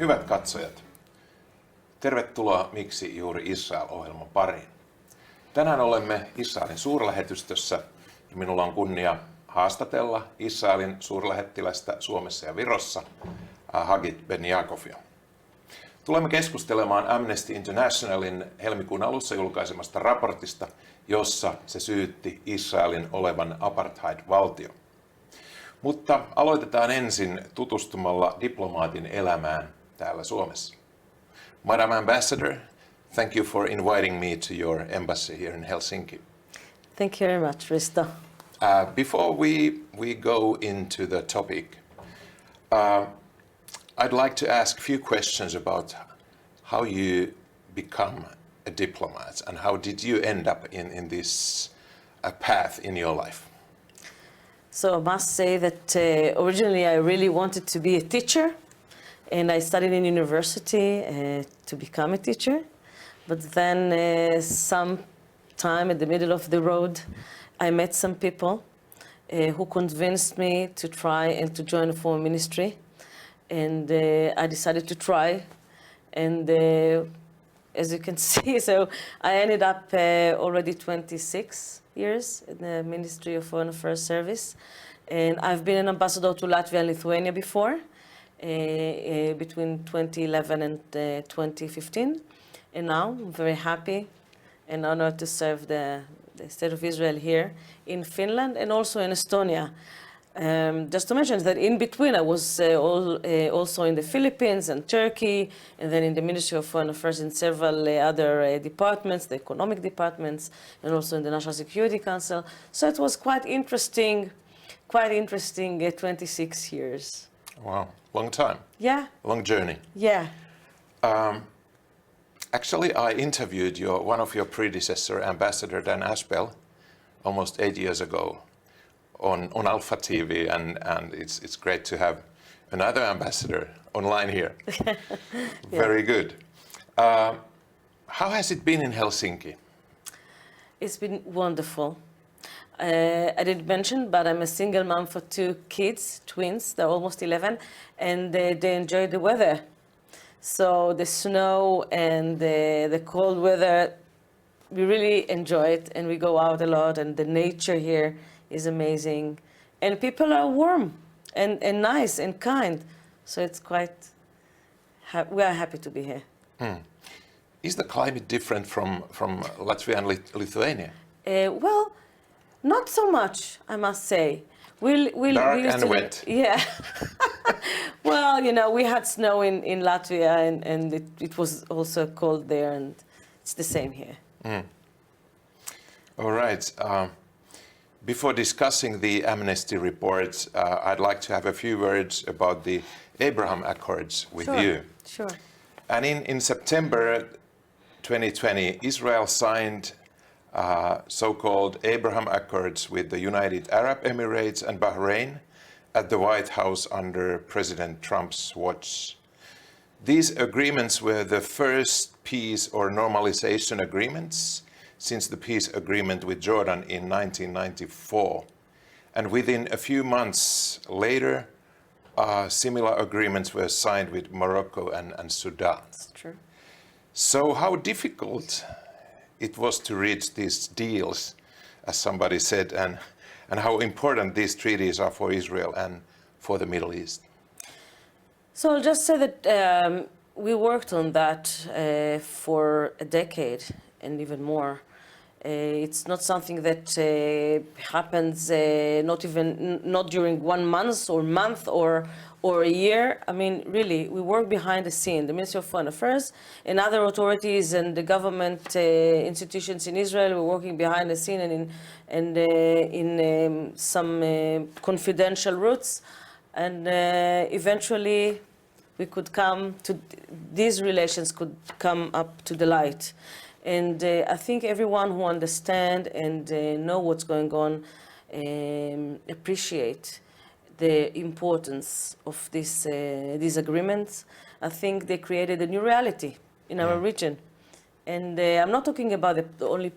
Hyvät katsojat, tervetuloa Miksi, juuri Israel-ohjelman pariin. Tänään olemme Israelin suurlähetystössä ja minulla on kunnia haastatella Israelin suurlähettilästä Suomessa ja Virossa, Hagit Ben-Yaakovia. Tulemme keskustelemaan Amnesty Internationalin helmikuun alussa julkaisemasta raportista, jossa se syytti Israelin olevan apartheid-valtio. Mutta aloitetaan ensin tutustumalla diplomaatin elämään täällä Suomessa. Madam Ambassador, thank you for inviting me to your embassy here in Helsinki. Thank you very much, Risto. Before we go into the topic, I'd like to ask a few questions about how you become a diplomat and how did you end up in this path in your life? So I must say that originally I really wanted to be a teacher, and I studied in university to become a teacher. But then sometime in the middle of the road, I met some people who convinced me to try and to join the foreign ministry. And I decided to try. And as you can see, so I ended up already 26 years in the Ministry of Foreign Affairs Service. And I've been an ambassador to Latvia and Lithuania before, between 2011 and 2015. And now I'm very happy and honored to serve the State of Israel here in Finland and also in Estonia. Just to mention that in between I was also in the Philippines and Turkey, and then in the Ministry of Foreign Affairs in several other departments, the economic departments, and also in the National Security Council. So it was quite interesting 26 years. Wow, long time. Yeah. Long journey. Yeah. Actually, I interviewed one of your predecessor, Ambassador Dan Ashbell, almost 8 years ago on Alpha TV, and it's great to have another ambassador online here. Yeah. Very good. How has it been in Helsinki? It's been wonderful. I didn't mention, but I'm a single mom for 2 kids, twins. They're almost 11, and they enjoy the weather. So the snow and the cold weather, we really enjoy it, and we go out a lot, and the nature here is amazing. And people are warm and nice and kind. So it's quite, we are happy to be here. Is the climate different from Latvia and Lithuania? Well, not so much, I must say. Dark and wet. Yeah. Well, you know, we had snow in Latvia, and it was also cold there, and it's the same here. All right. Before discussing the Amnesty Reports, I'd like to have a few words about the Abraham Accords with you. Sure. And in September 2020, Israel signed so-called Abraham Accords with the United Arab Emirates and Bahrain at the White House under President Trump's watch. These agreements were the first peace or normalization agreements since the peace agreement with Jordan in 1994. And within a few months later, similar agreements were signed with Morocco and Sudan. That's true. So how difficult it was to reach these deals, as somebody said, and how important these treaties are for Israel and for the Middle East? So I'll just say that we worked on that for a decade and even more. It's not something that happens not during 1 month or a year. I mean, really, we work behind the scene. The Ministry of Foreign Affairs and other authorities and the government institutions in Israel were working behind the scene and in some confidential routes. And eventually, these relations could come up to the light. And I think everyone who understands and know what's going on appreciate the importance of these agreements. I think they created a new reality in our region. And I'm not talking about only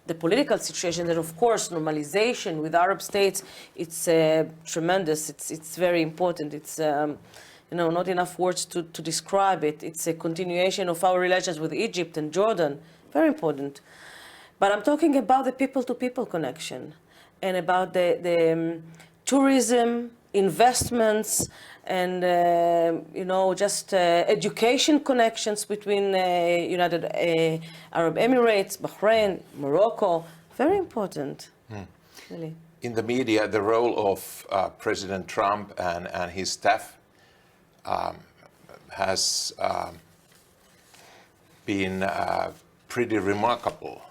the political situation, that of course normalization with Arab states, it's tremendous, it's very important, not enough words to describe it. It's a continuation of our relations with Egypt and Jordan, very important. But I'm talking about the people-to-people connection and about the tourism, investments, and just education connections between United Arab Emirates, Bahrain, Morocco. Very important, really. In the media, the role of President Trump and his staff has been pretty remarkable.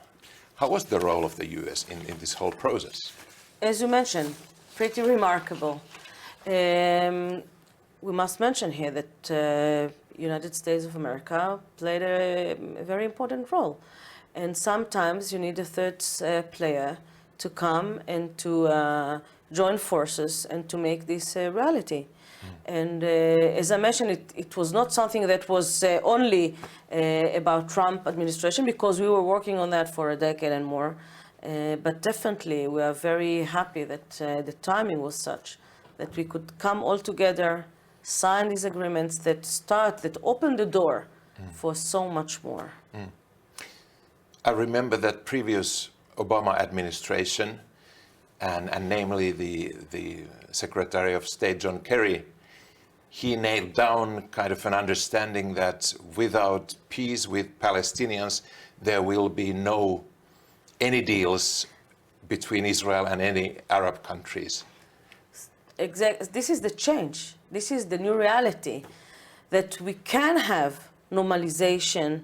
How was the role of the US in this whole process? As you mentioned, pretty remarkable. We must mention here that United States of America played a very important role. And sometimes you need a third player to come and to join forces and to make this a reality. And as I mentioned, it was not something that was only about Trump administration, because we were working on that for a decade and more. But definitely we are very happy that the timing was such that we could come all together, sign these agreements that open the door for so much more. I remember that previous Obama administration, and namely the Secretary of State John Kerry, he nailed down kind of an understanding that without peace with Palestinians, there will be any deals between Israel and any Arab countries. Exactly. This is the change. This is the new reality, that we can have normalization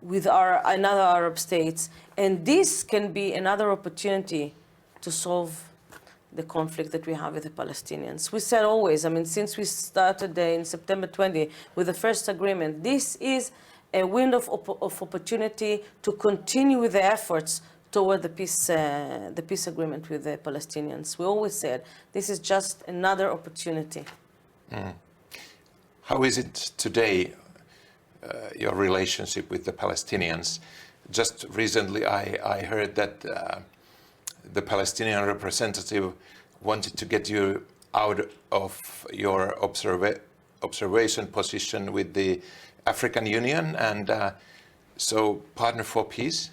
with another Arab states, and this can be another opportunity to solve the conflict that we have with the Palestinians. We said always, since we started in September 20 with the first agreement, this is a window of opportunity to continue with the efforts toward the peace agreement with the Palestinians. We always said this is just another opportunity. How is it today, your relationship with the Palestinians? Just recently I heard that the Palestinian representative wanted to get you out of your observation position with the African Union, and so Partner for Peace?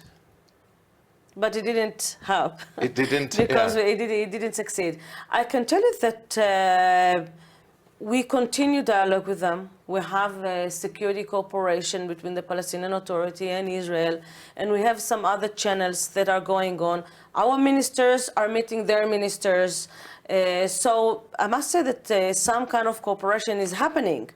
But it didn't help. It didn't? Because it didn't succeed. I can tell you that we continue dialogue with them. We have a security cooperation between the Palestinian Authority and Israel, and we have some other channels that are going on. Our ministers are meeting their ministers. So I must say that some kind of cooperation is happening.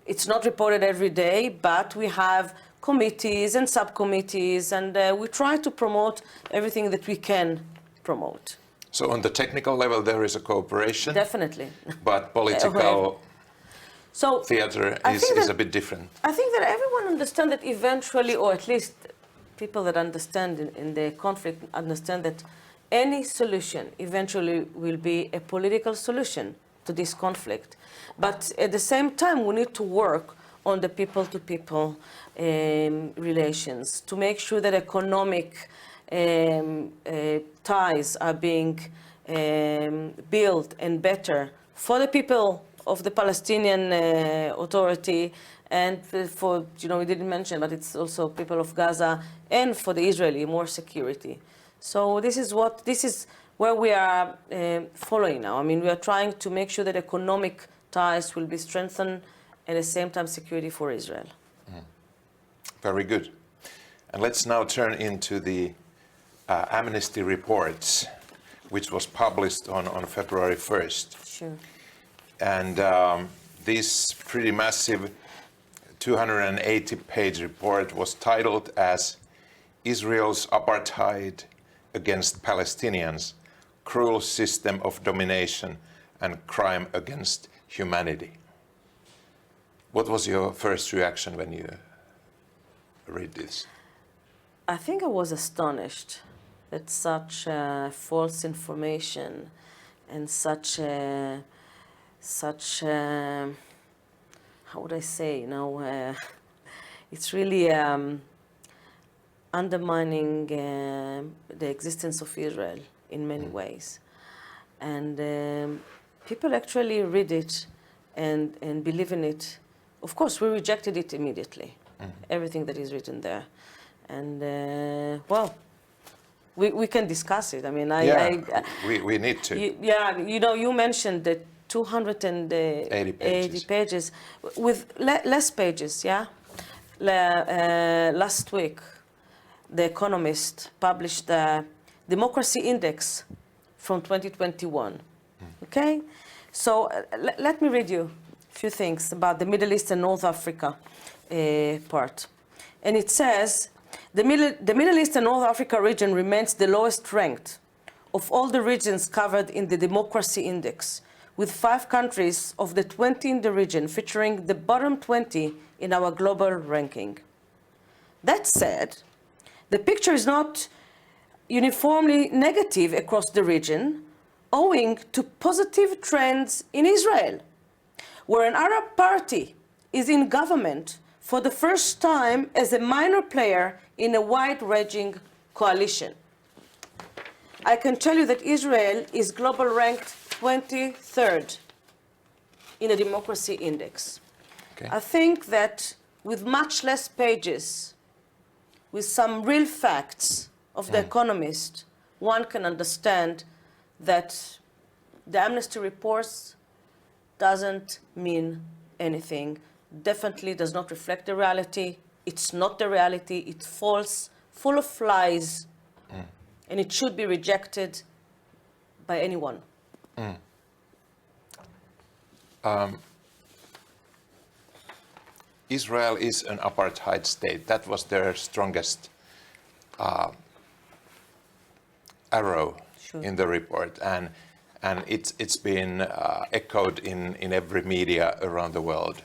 It's not reported every day, but we have committees and subcommittees, and we try to promote everything that we can promote. So on the technical level, there is a cooperation? Definitely. But political theater is a bit different. I think that everyone understands that eventually, or at least people that understand in the conflict understand that any solution eventually will be a political solution to this conflict. But at the same time, we need to work on the people-to-people relations to make sure that economic ties are being built and better for the people of the Palestinian Authority, and for, we didn't mention, but it's also people of Gaza, and for the Israeli, more security. So this is where we are following now. We are trying to make sure that economic ties will be strengthened, and at the same time security for Israel. Very good. And let's now turn into the Amnesty Reports, which was published on February 1st. Sure. And this pretty massive 280-page report was titled as Israel's Apartheid Against Palestinians, Cruel System of Domination and Crime Against Humanity. What was your first reaction when you read this? I think I was astonished that such false information and such how would I say, it's really undermining the existence of Israel in many ways. And people actually read it and believe in it. Of course, we rejected it immediately, everything that is written there. And, well, we can discuss it. I mean, we need to. You mentioned the 280 pages. With less pages, yeah? Last week, The Economist published the Democracy Index from 2021. Okay? So let me read you a few things about the Middle East and North Africa part. And it says, the Middle East and North Africa region remains the lowest ranked of all the regions covered in the Democracy Index, with 5 countries of the 20 in the region featuring the bottom 20 in our global ranking. That said, the picture is not uniformly negative across the region, owing to positive trends in Israel, where an Arab party is in government for the first time as a minor player in a wide-ranging coalition. I can tell you that Israel is global ranked 23rd in the Democracy Index. Okay. I think that with much less pages, with some real facts of The Economist, one can understand that the Amnesty Reports doesn't mean anything, definitely does not reflect the reality. It's not the reality. It's false, full of lies, and it should be rejected by anyone. Israel is an apartheid state. That was their strongest arrow in the report, and it's been echoed in every media around the world.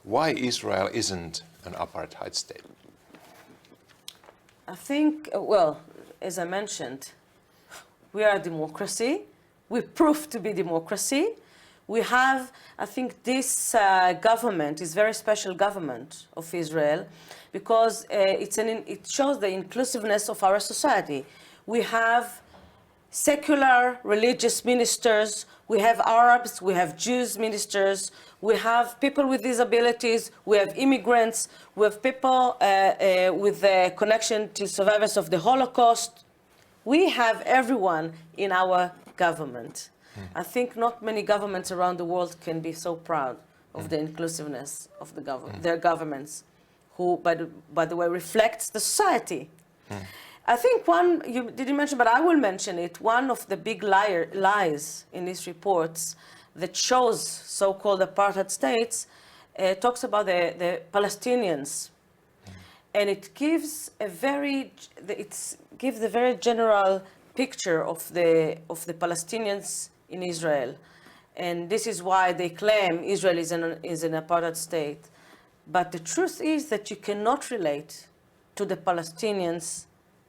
Why Israel isn't an apartheid state? I think, well, as I mentioned, we are a democracy. We prove to be democracy. We have, I think this government is a very special government of Israel because it shows the inclusiveness of our society. We have secular religious ministers, we have Arabs, we have Jews ministers, we have people with disabilities, we have immigrants, we have people with a connection to survivors of the Holocaust. We have everyone in our government. I think not many governments around the world can be so proud of the inclusiveness of their governments, who, by the way, reflects the society. I think one, you didn't mention, but I will mention it, one of the big lies in these reports that shows so-called apartheid states talks about the Palestinians. And it gives a very general picture of the Palestinians in Israel. And this is why they claim Israel is an apartheid state. But the truth is that you cannot relate to the Palestinians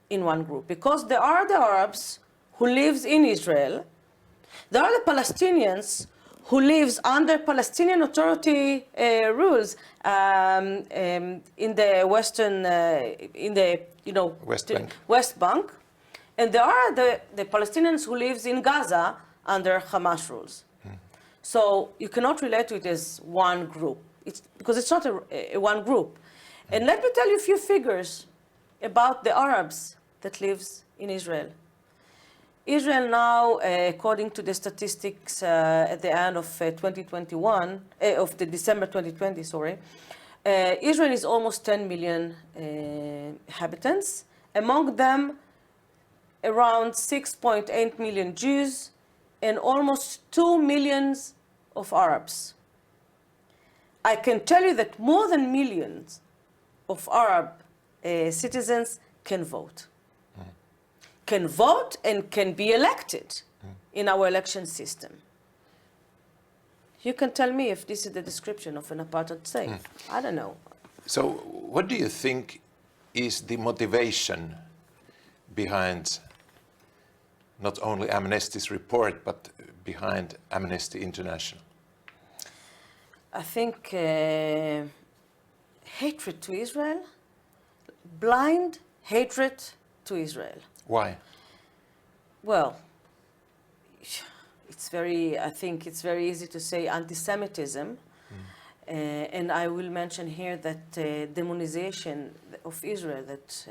in one group, because there are the Arabs who live in Israel, there are the Palestinians who live under Palestinian Authority rules in the West Bank, and there are the Palestinians who live in Gaza under Hamas rules. So you cannot relate to it as one group, because it's not a one group. And let me tell you a few figures about the Arabs that lives in Israel. Israel now, according to the statistics at the end of 2021, of the December 2020, Israel is almost 10 million inhabitants. Among them, around 6.8 million Jews and almost 2 million of Arabs. I can tell you that more than millions of Arab citizens can vote. Can vote and can be elected in our election system. You can tell me if this is the description of an apartheid state. I don't know. So what do you think is the motivation behind not only Amnesty's report, but behind Amnesty International? I think hatred to Israel, blind hatred to Israel. Why? Well, I think it's very easy to say antisemitism. And I will mention here that demonization of Israel that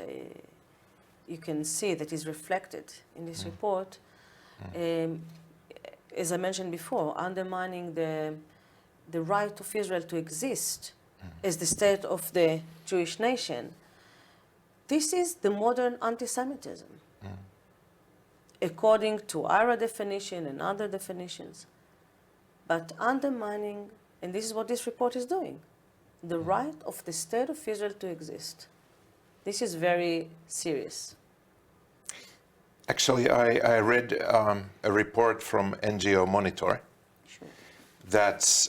you can see that is reflected in this report, as I mentioned before, undermining the right of Israel to exist as the state of the Jewish nation. This is the modern anti-Semitism, according to our definition and other definitions, but undermining, and this is what this report is doing, the right of the state of Israel to exist. This is very serious. Actually, I read a report from NGO Monitor that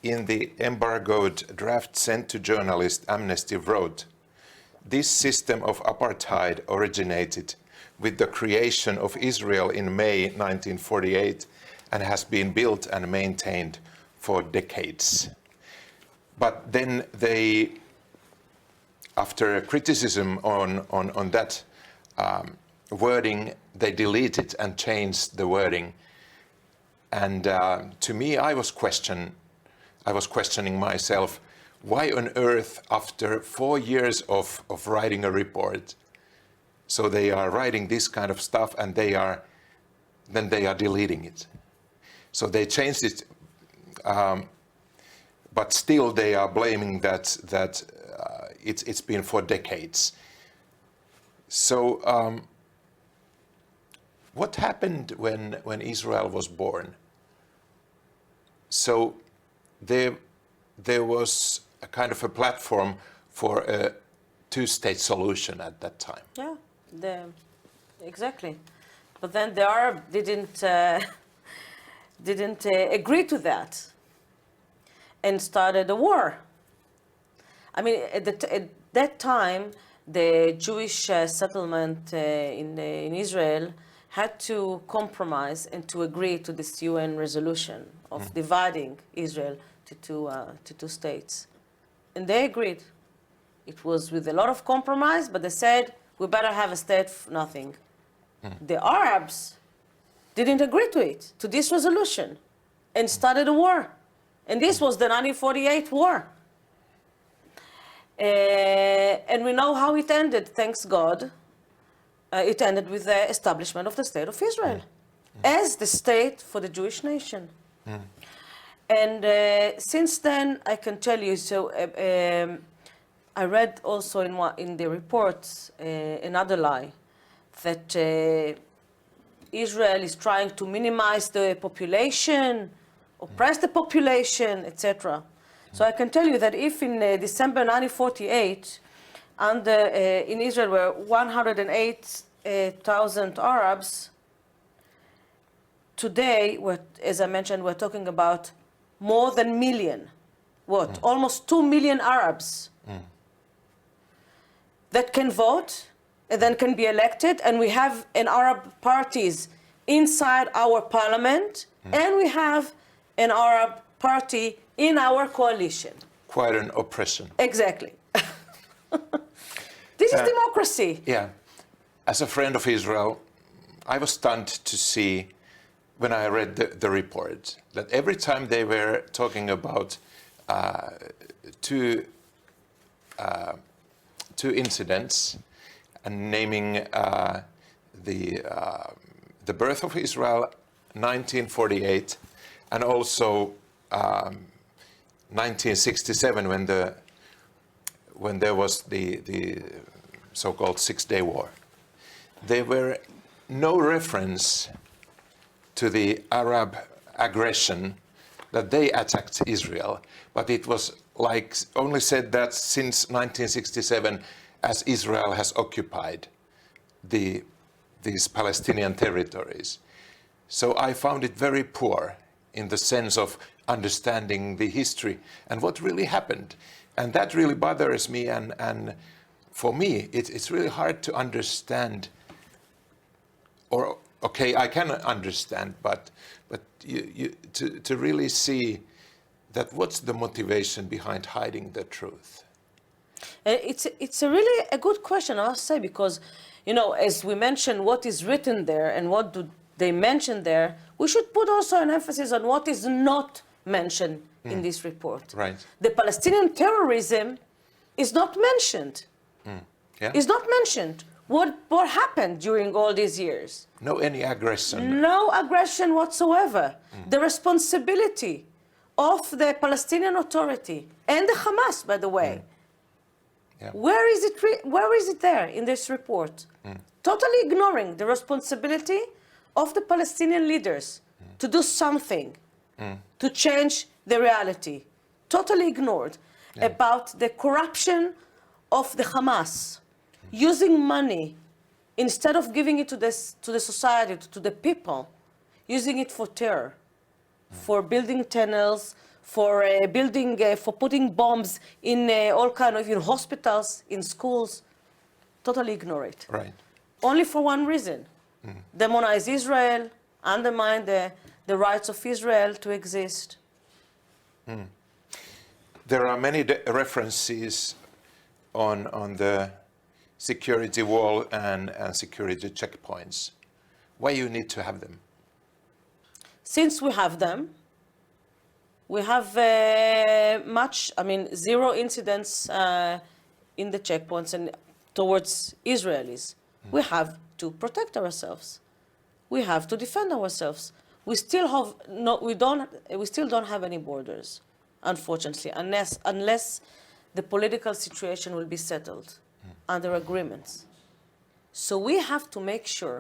in the embargoed draft sent to journalist Amnesty wrote, "This system of apartheid originated with the creation of Israel in May 1948 and has been built and maintained for decades." But then they, after a criticism on that wording, they deleted and changed the wording. And to me, I was questioning myself, why on earth, after 4 years of writing a report, so they are writing this kind of stuff and then they are deleting it. So they changed it, but still they are blaming that it's been for decades. So what happened when Israel was born? So there was a kind of a platform for a two-state solution at that time. Yeah, exactly. But then the Arab didn't agree to that and started a war. I mean, at that time, the Jewish settlement in Israel had to compromise and to agree to this UN resolution of dividing Israel to two states. And they agreed. It was with a lot of compromise, but they said, we better have a state for nothing. The Arabs didn't agree to it, to this resolution, and started a war. And this was the 1948 war. And we know how it ended, thanks God. It ended with the establishment of the State of Israel as the state for the Jewish nation. And since then, I can tell you, so I read also in the reports another lie, that Israel is trying to minimize the population, oppress the population, etc. So I can tell you that if in December 1948, in Israel were 108,000 Arabs, today, as I mentioned, we're talking about more than a million. Almost 2 million Arabs that can vote and then can be elected, and we have an Arab parties inside our parliament, and we have an Arab party in our coalition. Quite an oppression. Exactly. This is democracy. Yeah. As a friend of Israel, I was stunned to see, when I read the report, that every time they were talking about two incidents and naming the birth of Israel, 1948, and also 1967, when there was the so-called Six-Day War. There were no reference to the Arab aggression that they attacked Israel, but it was like only said that since 1967, as Israel has occupied these Palestinian territories. So I found it very poor in the sense of understanding the history and what really happened. And that really bothers me, and for me, it's really hard to understand, or okay, I can understand, but to really see that what's the motivation behind hiding the truth? It's a really a good question, I must say, because, you know, as we mentioned, what is written there and what do they mention there, we should put also an emphasis on what is not mentioned in this report. Right. The Palestinian terrorism is not mentioned. Yeah. Is not mentioned. What happened during all these years? No any aggression. No aggression whatsoever. The responsibility of the Palestinian Authority and the Hamas, by the way. Yeah. Where is it there in this report? Totally ignoring the responsibility of the Palestinian leaders to do something to change the reality. Totally ignored about the corruption of the Hamas, using money instead of giving it to the society, to the people, using it for terror, for building tunnels, for for putting bombs in all kind of hospitals, in schools. Totally ignore it. Right. Only for one reason: demonize Israel, undermine the rights of Israel to exist. There are many references on the security wall and security checkpoints. Why you need to have them? Since we have them, we have zero incidents in the checkpoints and towards Israelis. We have to protect ourselves. We have to defend ourselves. We still don't have any borders, unfortunately, unless the political situation will be settled under agreements. So we have to make sure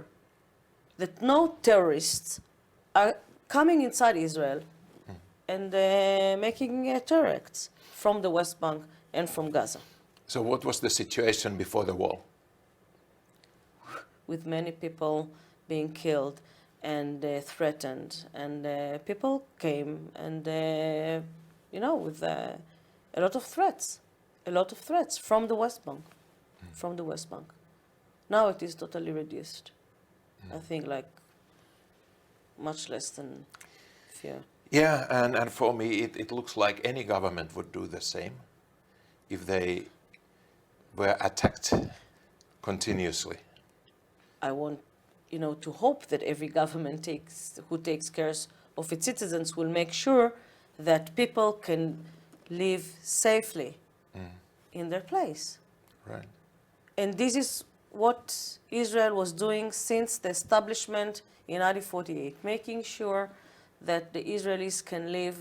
that no terrorists are coming inside Israel and making terror acts from the West Bank and from Gaza. So what was the situation before the wall? With many people being killed and threatened, and people came and with a lot of threats from the West Bank, Now it is totally reduced. I think much less than fear. Yeah, and for me it looks like any government would do the same if they were attacked continuously. I want, to hope that every government who takes care of its citizens will make sure that people can live safely in their place. Right. And this is what Israel was doing since the establishment in 1948, making sure that the Israelis can live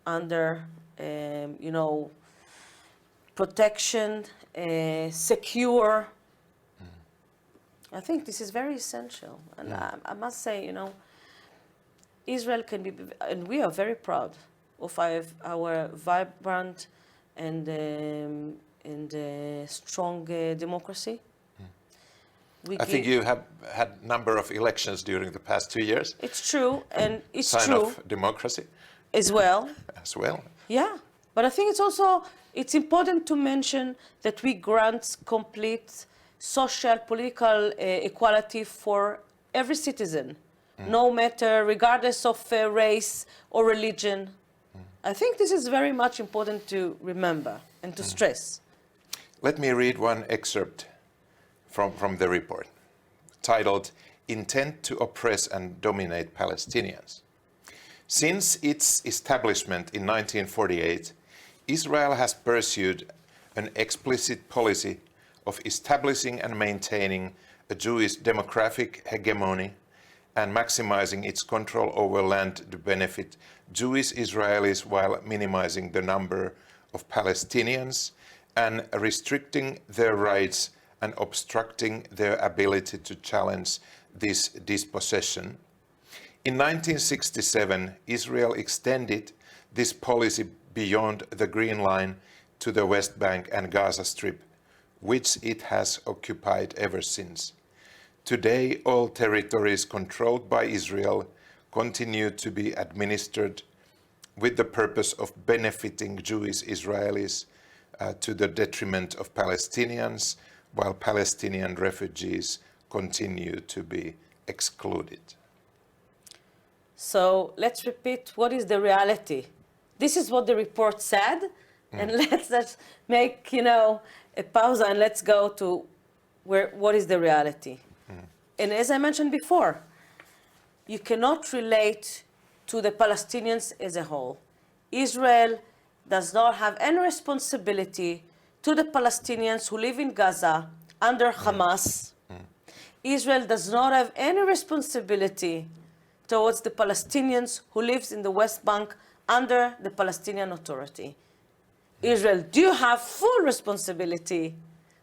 under, protection, secure. I think this is very essential. And I must say, Israel can be, and we are very proud of our vibrant and strong democracy. I think you have had a number of elections during the past 2 years. It's true, and it's Sign true of democracy as well. as well. Yeah, but I think it's important to mention that we grant complete social, political equality for every citizen, no matter, regardless of race or religion. I think this is very much important to remember and to stress. Let me read one excerpt from the report, titled "Intent to Oppress and Dominate Palestinians." Since its establishment in 1948, Israel has pursued an explicit policy of establishing and maintaining a Jewish demographic hegemony and maximizing its control over land to benefit Jewish Israelis while minimizing the number of Palestinians and restricting their rights and obstructing their ability to challenge this dispossession. In 1967, Israel extended this policy beyond the Green Line to the West Bank and Gaza Strip, which it has occupied ever since. Today, all territories controlled by Israel continue to be administered with the purpose of benefiting Jewish Israelis to the detriment of Palestinians, while Palestinian refugees continue to be excluded. So let's repeat what is the reality. This is what the report said, and let's make a pause and let's go to what is the reality. And as I mentioned before, you cannot relate to the Palestinians as a whole. Israel does not have any responsibility to the Palestinians who live in Gaza under Hamas. Israel does not have any responsibility towards the Palestinians who live in the West Bank under the Palestinian Authority. Israel do have full responsibility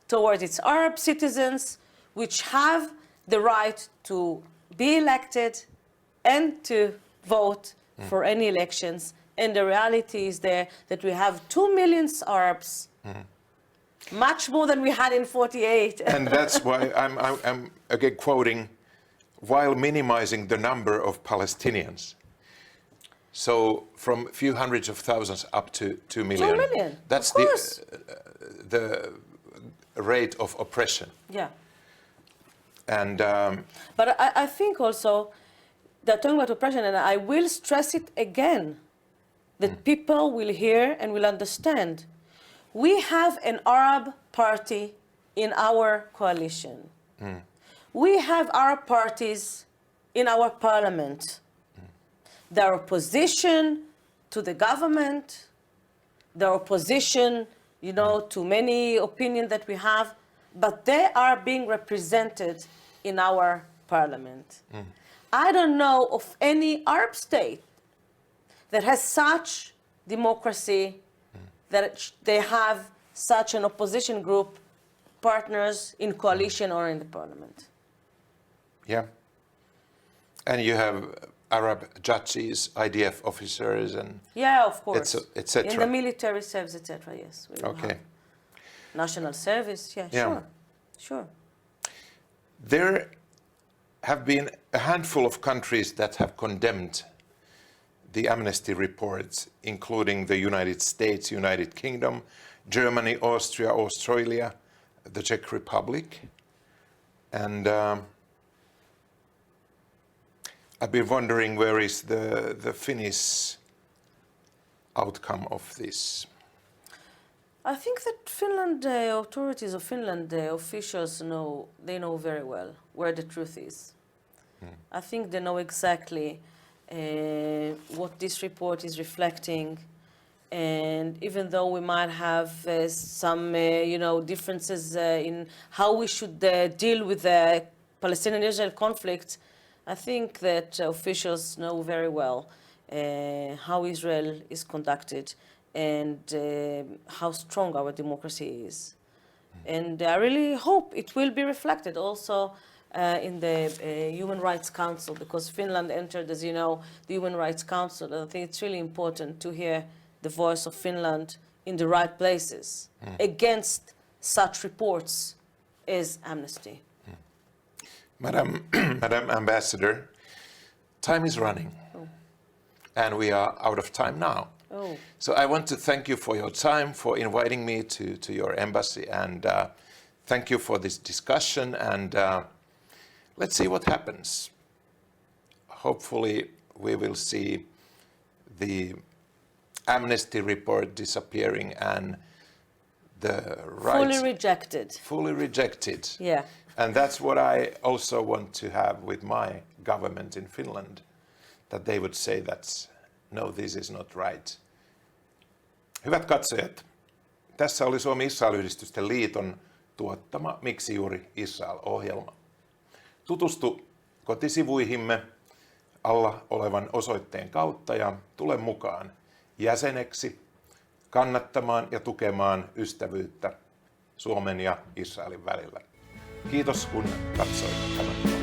towards its Arab citizens, which have the right to be elected and to vote for any elections. And the reality is there that we have 2 million Arabs, much more than we had in 48. And that's why I'm again quoting, while minimizing the number of Palestinians. So from a few hundreds of thousands up to 2 million. 2 million, That's of course. the rate of oppression. Yeah. And But I think also they're talking about oppression, and I will stress it again, that people will hear and will understand. We have an Arab party in our coalition. We have Arab parties in our parliament. They're opposition to the government. They're opposition, to many opinions that we have, but they are being represented in our parliament. I don't know of any Arab state that has such democracy, that they have such an opposition group, partners in coalition or in the parliament. yeah. And you have Arab judges, IDF officers, and Yeah, of course. etc. In the military service, etc. Yes. We will Okay. have national service. Yeah, Yeah. sure. There have been a handful of countries that have condemned the Amnesty Reports, including the United States, United Kingdom, Germany, Austria, Australia, the Czech Republic. And I've been wondering, where is the Finnish outcome of this? I think that Finland authorities or Finland officials know very well where the truth is. I think they know exactly what this report is reflecting, and even though we might have some differences in how we should deal with the Palestinian-Israel conflict, I think that officials know very well how Israel is conducted and how strong our democracy is. And I really hope it will be reflected also in the Human Rights Council, because Finland entered, as you know, the Human Rights Council. And I think it's really important to hear the voice of Finland in the right places against such reports as Amnesty. Madam Ambassador, time is running, and we are out of time now. Oh. So I want to thank you for your time, for inviting me to your embassy, and thank you for this discussion, and let's see what happens. Hopefully we will see the Amnesty report disappearing and the rights... Fully rejected. Yeah. And that's what I also want to have with my government in Finland, that they would say that no, this is not right. Hyvät katsojat, tässä oli Suomi-Israel-yhdistysten liiton tuottama Miksi juuri Israel-ohjelma. Tutustu kotisivuihimme alla olevan osoitteen kautta ja tule mukaan jäseneksi kannattamaan ja tukemaan ystävyyttä Suomen ja Israelin välillä. Kiitos kun katsoit tämän.